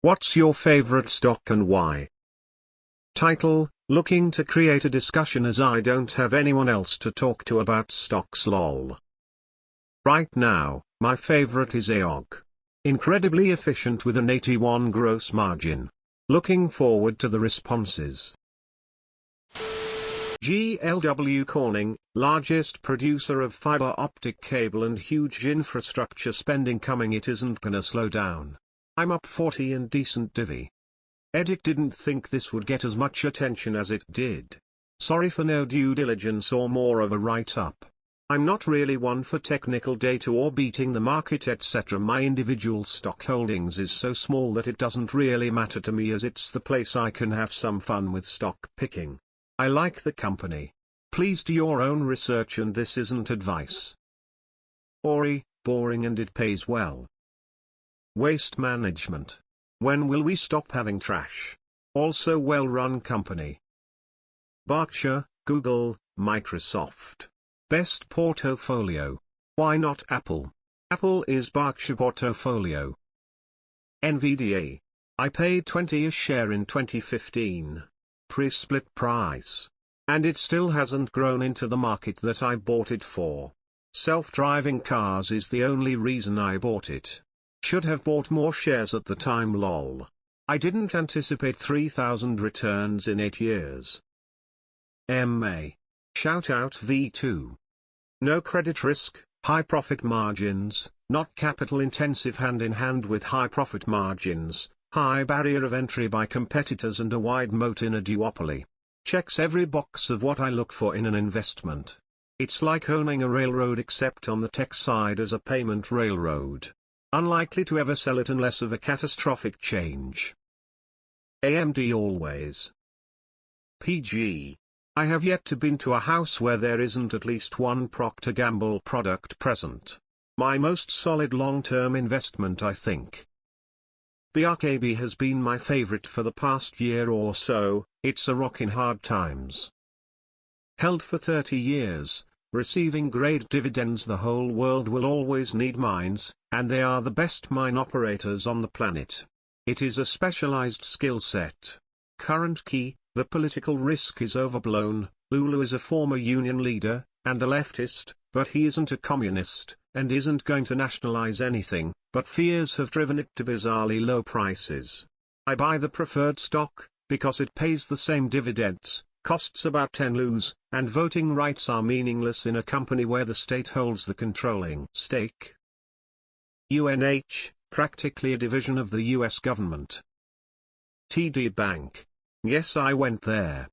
What's your favorite stock and why? Title: Looking to create a discussion as I don't have anyone else to talk to about stocks lol. Right now, my favorite is AOG. Incredibly efficient with an 81 gross margin. Looking forward to the responses. GLW Corning, largest producer of fiber optic cable and huge infrastructure spending coming. It isn't gonna slow down. I'm up 40 and decent divvy. Edic didn't think this would get as much attention as it did. Sorry for no due diligence or more of a write-up. I'm not really one for technical data or beating the market etc. My individual stock holdings is so small that it doesn't really matter to me, as it's the place I can have some fun with stock picking. I like the company. Please do your own research, and this isn't advice. Ori, boring and it pays well. Waste management. When will we stop having trash? Also well-run company. Berkshire, Google, Microsoft. Best portfolio. Why not Apple? Apple is Berkshire portfolio. NVDA. I paid 20 a share in 2015. Pre-split price. And it still hasn't grown into the market that I bought it for. Self-driving cars is the only reason I bought it. Should have bought more shares at the time lol. I didn't anticipate 3,000 returns in 8 years. MA. Shout out V2. No credit risk, high profit margins, not capital intensive, hand in hand with high profit margins, high barrier of entry by competitors and a wide moat in a duopoly. Checks every box of what I look for in an investment. It's like owning a railroad except on the tech side as a payment railroad. Unlikely to ever sell it unless of a catastrophic change. AMD always. PG. I have yet to been to a house where there isn't at least one Procter & Gamble product present. My most solid long-term investment, I think. BRKB has been my favorite for the past year or so. It's a rock in hard times. Held for 30 years. Receiving great dividends. The whole world will always need mines, and they are the best mine operators on the planet. It is a specialized skill set. Current key: the political risk is overblown. Lulu is a former union leader, and a leftist, but he isn't a communist, and isn't going to nationalize anything, but fears have driven it to bizarrely low prices. I buy the preferred stock, because it pays the same dividends, costs about 10 Lus, and voting rights are meaningless in a company where the state holds the controlling stake. UNH, practically a division of the US government. TD Bank. Yes, I went there.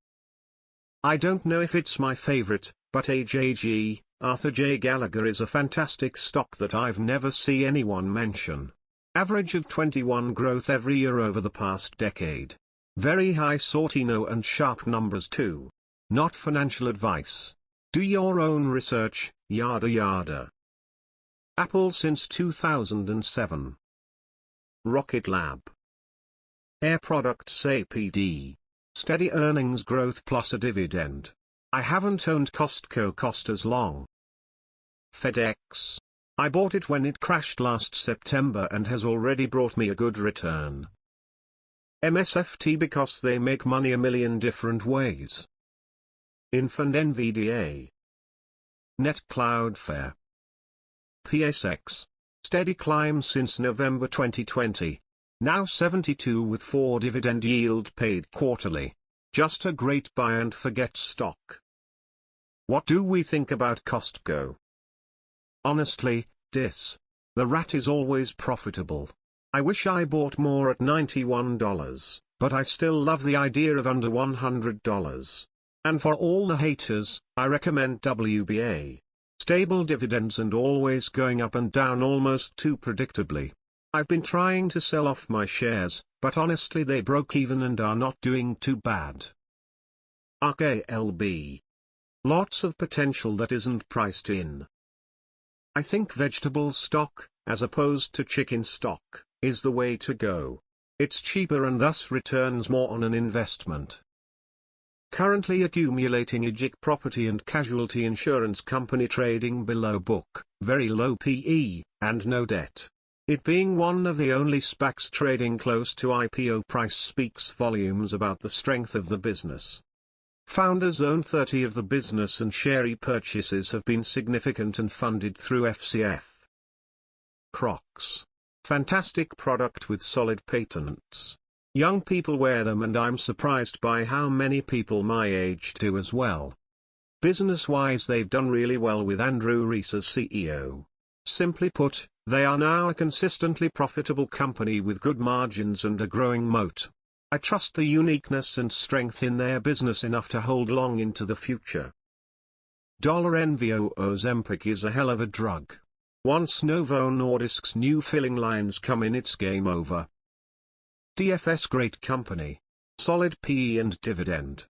I don't know if it's my favorite, but AJG, Arthur J. Gallagher is a fantastic stock that I've never seen anyone mention. Average of 21 growth every year over the past decade. Very high Sortino and sharp numbers too. Not financial advice. Do your own research, yada yada. Apple since 2007. Rocket Lab. Air Products APD. Steady earnings growth plus a dividend. I haven't owned Costco Cost as long. FedEx. I bought it when it crashed last September and has already brought me a good return. MSFT because they make money a million different ways. Infund NVDA. Net Cloudflare. PSX. Steady climb since November 2020. Now 72 with 4 dividend yield paid quarterly. Just a great buy and forget stock. What do we think about Costco? Honestly, the rat is always profitable. I wish I bought more at $91, but I still love the idea of under $100. And for all the haters, I recommend WBA. Stable dividends and always going up and down almost too predictably. I've been trying to sell off my shares, but honestly they broke even and are not doing too bad. ARKLB. Lots of potential that isn't priced in. I think vegetable stock, as opposed to chicken stock, is the way to go. It's cheaper and thus returns more on an investment. Currently accumulating AGIC property and casualty insurance company trading below book, very low PE, and no debt. It being one of the only SPACs trading close to IPO price speaks volumes about the strength of the business. Founders own 30% of the business and share repurchases have been significant and funded through FCF. Crocs. Fantastic product with solid patents. Young people wear them and I'm surprised by how many people my age do as well. Business-wise they've done really well with Andrew Rees as CEO. Simply put, they are now a consistently profitable company with good margins and a growing moat. I trust the uniqueness and strength in their business enough to hold long into the future. $NVO Ozempic is a hell of a drug. Once Novo Nordisk's new filling lines come in, it's game over. DFS great company. Solid PE and dividend.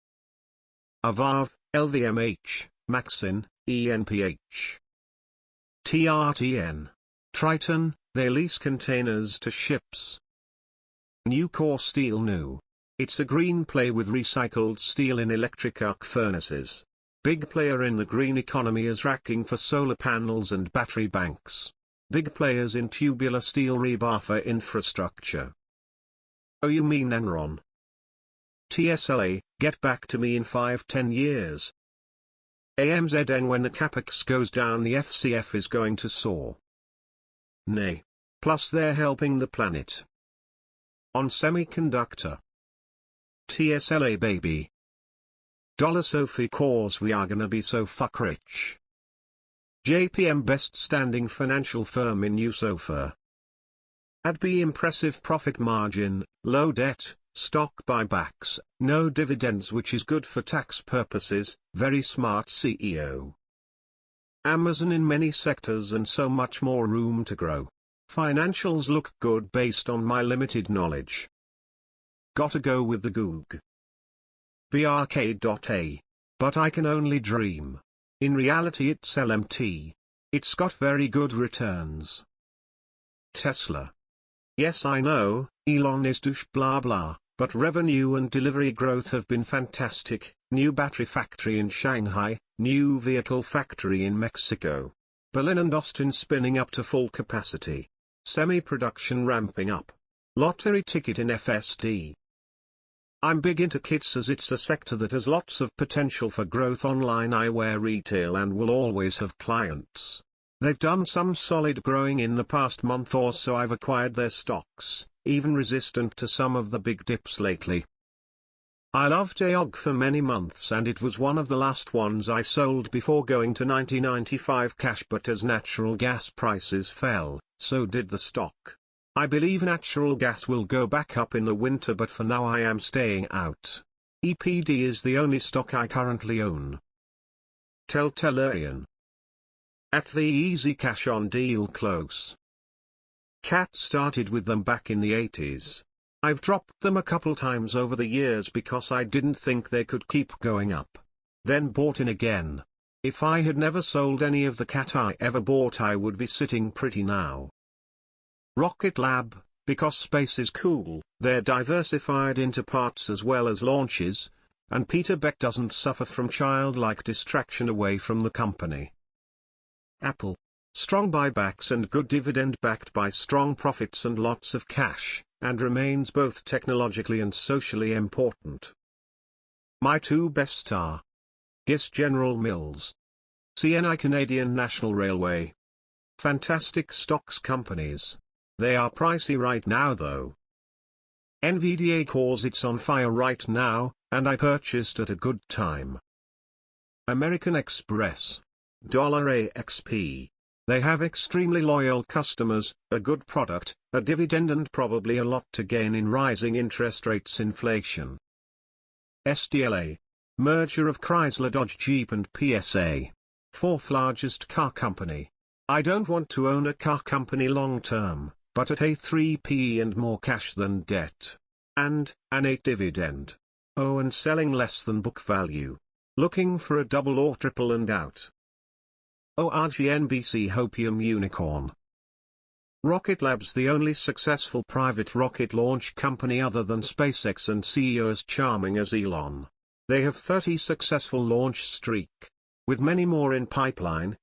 Avav, LVMH, Maxin, ENPH. TRTN. Triton, they lease containers to ships. Nucor Steel New. It's a green play with recycled steel in electric arc furnaces. Big player in the green economy is racking for solar panels and battery banks. Big players in tubular steel rebar for infrastructure. Oh, you mean Enron? TSLA, get back to me in 5-10 years. AMZN, when the capex goes down the FCF is going to soar. Nay. Plus they're helping the planet. On semiconductor. TSLA baby. $Sophie cause we are gonna be so fuck rich. JPM best standing financial firm in New SOFA. ADB impressive profit margin, low debt, stock buybacks, no dividends which is good for tax purposes, very smart CEO. Amazon in many sectors and so much more room to grow. Financials look good based on my limited knowledge. Gotta go with the Goog. BRK.A. But I can only dream. In reality it's LMT. It's got very good returns. Tesla. Yes I know, Elon is douche blah blah, but revenue and delivery growth have been fantastic, new battery factory in Shanghai, new vehicle factory in Mexico. Berlin and Austin spinning up to full capacity. Semi-production ramping up. Lottery ticket in FSD. I'm big into kits as it's a sector that has lots of potential for growth online eyewear retail and will always have clients. They've done some solid growing in the past month or so. I've acquired their stocks, even resistant to some of the big dips lately. I loved AOG for many months and it was one of the last ones I sold before going to 90.95 cash, but as natural gas prices fell, so did the stock. I believe natural gas will go back up in the winter, but for now I am staying out. EPD is the only stock I currently own. Tellurian. At the easy cash on deal close. Cat started with them back in the 80s. I've dropped them a couple times over the years because I didn't think they could keep going up. Then bought in again. If I had never sold any of the Cat I ever bought, I would be sitting pretty now. Rocket Lab, because space is cool, they're diversified into parts as well as launches, and Peter Beck doesn't suffer from childlike distraction away from the company. Apple. Strong buybacks and good dividend backed by strong profits and lots of cash, and remains both technologically and socially important. My two best are Guess General Mills. CNI Canadian National Railway. Fantastic stocks companies. They are pricey right now though. NVDA cause it's on fire right now, and I purchased at a good time. American Express. $AXP. They have extremely loyal customers, a good product, a dividend and probably a lot to gain in rising interest rates inflation. SDLA. Merger of Chrysler Dodge Jeep and PSA. Fourth largest car company. I don't want to own a car company long term, but at a 3p and more cash than debt. And, an 8 dividend. Oh, and selling less than book value. Looking for a double or triple and out. ORGNBC Hopium Unicorn. Rocket Lab's the only successful private rocket launch company other than SpaceX and CEO as charming as Elon. They have 30 successful launch streak. With many more in pipeline,